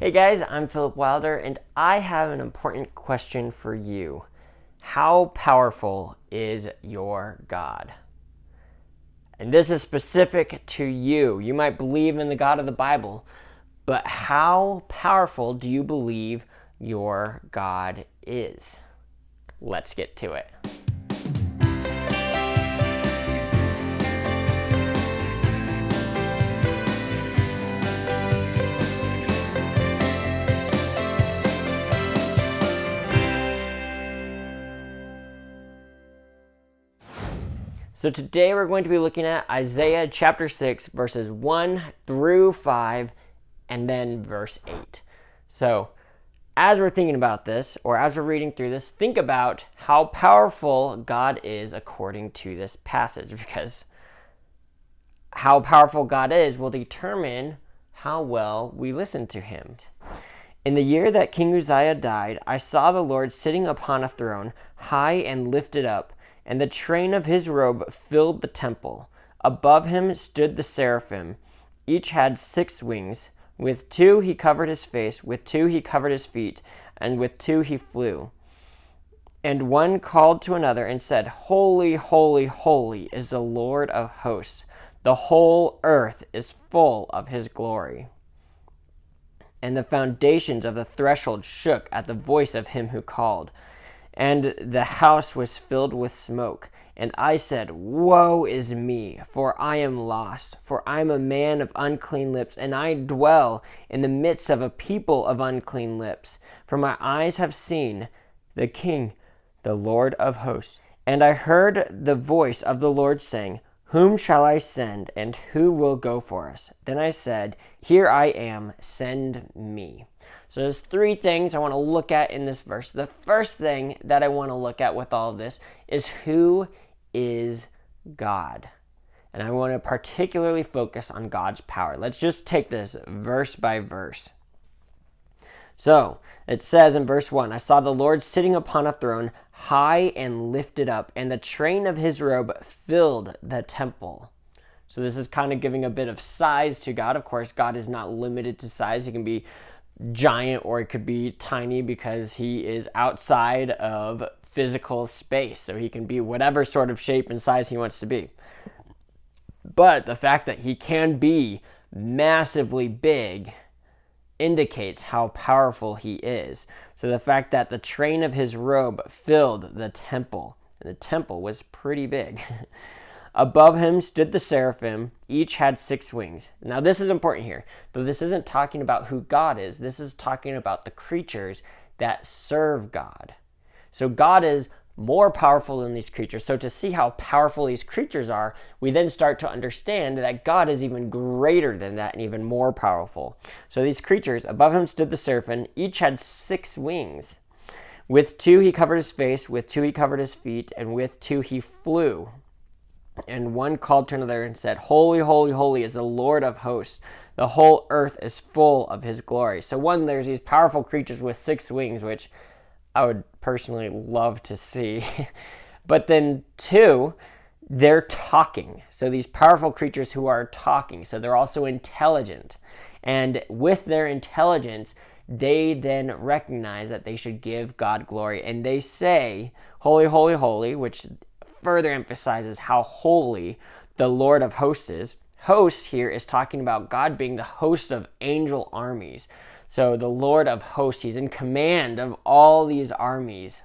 Hey guys, I'm Philip Wilder, and I have an important question for you. How powerful is your God? And this is specific to you. You might believe in the God of the Bible, but how powerful do you believe your God is? Let's get to it. So today we're going to be looking at Isaiah chapter 6, verses 1 through 5, and then verse 8. So as we're thinking about this, or as we're reading through this, think about how powerful God is according to this passage, because how powerful God is will determine how well we listen to him. In the year that King Uzziah died, I saw the Lord sitting upon a throne, high and lifted up, and the train of his robe filled the temple. Above him stood the seraphim. Each had 6 wings. With 2 he covered his face, with 2 he covered his feet, and with 2 he flew. And one called to another and said, Holy, holy, holy is the Lord of hosts. The whole earth is full of his glory. And the foundations of the threshold shook at the voice of him who called. And the house was filled with smoke. And I said, Woe is me, for I am lost, for I am a man of unclean lips, and I dwell in the midst of a people of unclean lips. For my eyes have seen the King, the Lord of hosts. And I heard the voice of the Lord saying, Whom shall I send, and who will go for us? Then I said, Here I am, send me. So there's 3 things I want to look at in this verse. The first thing that I want to look at with all of this is who is God. And I want to particularly focus on God's power. Let's just take this verse by verse. So it says in verse 1, I saw the Lord sitting upon a throne, high and lifted up, and the train of his robe filled the temple. So this is kind of giving a bit of size to God. Of course, God is not limited to size. He can be giant or it could be tiny because he is outside of physical space. So he can be whatever sort of shape and size he wants to be. But the fact that he can be massively big indicates how powerful he is. So the fact that the train of his robe filled the temple, and the temple was pretty big. Above him stood the seraphim. Each had 6 wings. Now this is important here. Though this isn't talking about who God is. This is talking about the creatures that serve God. So God is more powerful than these creatures. So to see how powerful these creatures are, we then start to understand that God is even greater than that and even more powerful. So these creatures, above him stood the seraphim. Each had 6 wings. With 2 he covered his face, with 2 he covered his feet, and with 2 he flew. And one called to another and said, Holy, holy, holy is the Lord of hosts. The whole earth is full of his glory. So one, there's these powerful creatures with 6 wings, which I would personally love to see. But then 2, they're talking. So these powerful creatures who are talking. So they're also intelligent. And with their intelligence, they then recognize that they should give God glory. And they say, Holy, holy, holy, which further emphasizes how holy the Lord of hosts is. Host here is talking about God being the host of angel armies. So the Lord of hosts, he's in command of all these armies.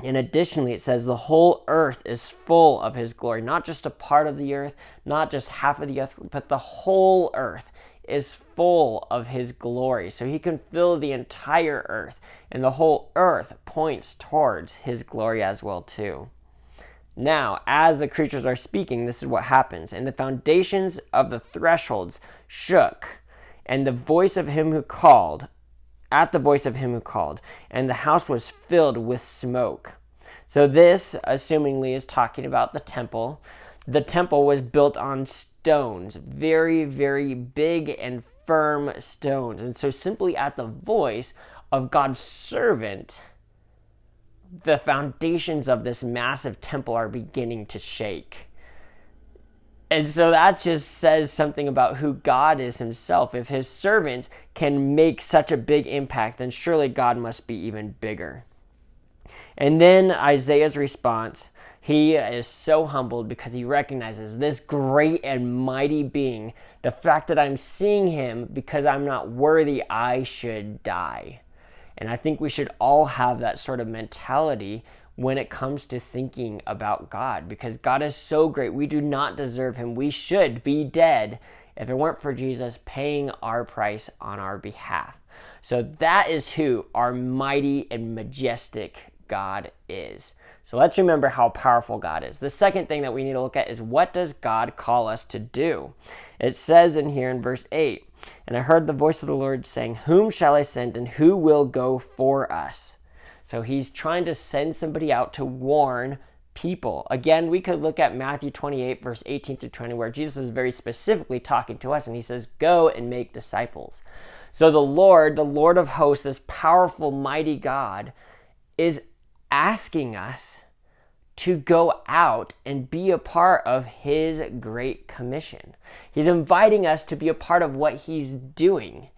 And additionally, it says the whole earth is full of his glory. Not just a part of the earth, not just half of the earth, but the whole earth is full of his glory. So he can fill the entire earth. And the whole earth points towards his glory as well too. Now, as the creatures are speaking, this is what happens. And the foundations of the thresholds shook, and the voice of him who called, at the voice of him who called, and the house was filled with smoke. So this, assumingly, is talking about the temple. The temple was built on stones, very, very big and firm stones. And so simply at the voice of God's servant, the foundations of this massive temple are beginning to shake. And so that just says something about who God is himself. If his servant can make such a big impact, then surely God must be even bigger. And then Isaiah's response, he is so humbled because he recognizes this great and mighty being, the fact that I'm seeing him because I'm not worthy, I should die. And I think we should all have that sort of mentality when it comes to thinking about God, because God is so great. We do not deserve him. We should be dead if it weren't for Jesus paying our price on our behalf. So that is who our mighty and majestic God is. So let's remember how powerful God is. The second thing that we need to look at is, what does God call us to do? It says in here in verse 8, "And I heard the voice of the Lord saying, Whom shall I send, and who will go for us?" So he's trying to send somebody out to warn people. Again, we could look at Matthew 28, verse 18 through 20, where Jesus is very specifically talking to us, and he says, "Go and make disciples." So the Lord of hosts, this powerful, mighty God, is asking us to go out and be a part of his great commission. He's inviting us to be a part of what he's doing.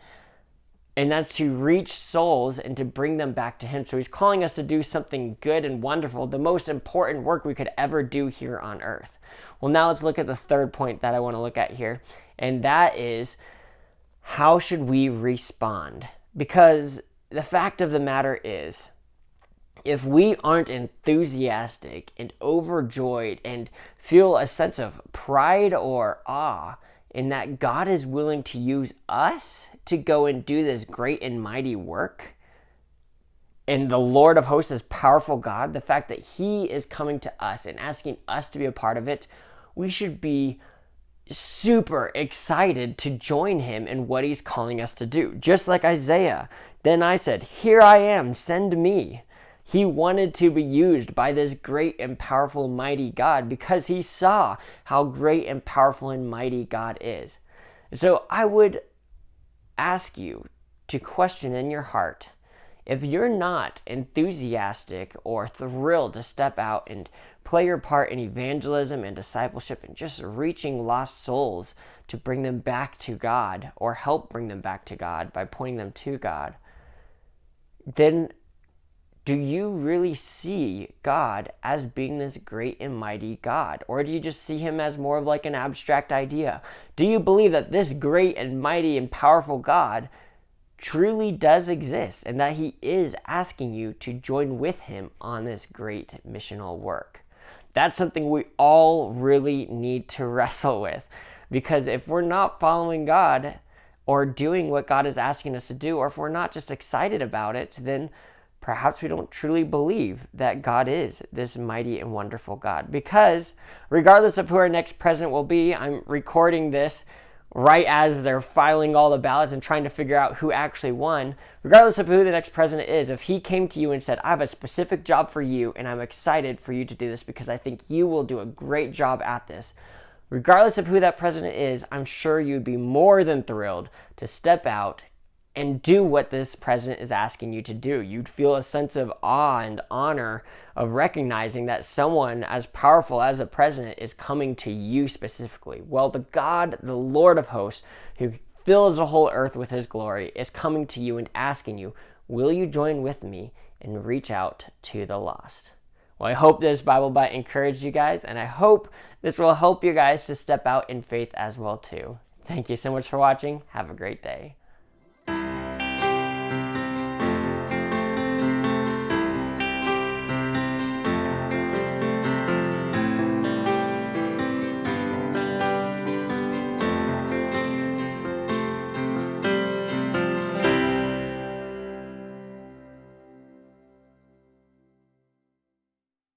And that's to reach souls and to bring them back to him. So he's calling us to do something good and wonderful, the most important work we could ever do here on earth. Well, now let's look at the third point that I want to look at here. And that is, how should we respond? Because the fact of the matter is, if we aren't enthusiastic and overjoyed and feel a sense of pride or awe in that God is willing to use us to go and do this great and mighty work, and the Lord of hosts is powerful God, the fact that he is coming to us and asking us to be a part of it, we should be super excited to join him in what he's calling us to do. Just like Isaiah, "Then I said, Here I am, send me." He wanted to be used by this great and powerful, mighty God because he saw how great and powerful and mighty God is. So I would ask you to question in your heart, if you're not enthusiastic or thrilled to step out and play your part in evangelism and discipleship and just reaching lost souls to bring them back to God, or help bring them back to God by pointing them to God, then do you really see God as being this great and mighty God? Or do you just see him as more of like an abstract idea? Do you believe that this great and mighty and powerful God truly does exist, and that he is asking you to join with him on this great missional work? That's something we all really need to wrestle with, because if we're not following God or doing what God is asking us to do, or if we're not just excited about it, then perhaps we don't truly believe that God is this mighty and wonderful God. Because regardless of who our next president will be, I'm recording this right as they're filing all the ballots and trying to figure out who actually won. Regardless of who the next president is, if he came to you and said, "I have a specific job for you, and I'm excited for you to do this because I think you will do a great job at this," regardless of who that president is, I'm sure you'd be more than thrilled to step out and do what this president is asking you to do. You'd feel a sense of awe and honor of recognizing that someone as powerful as a president is coming to you specifically. Well, the God, the Lord of hosts, who fills the whole earth with his glory, is coming to you and asking you, will you join with me and reach out to the lost? Well, I hope this Bible Byte encouraged you guys, and I hope this will help you guys to step out in faith as well too. Thank you so much for watching. Have a great day.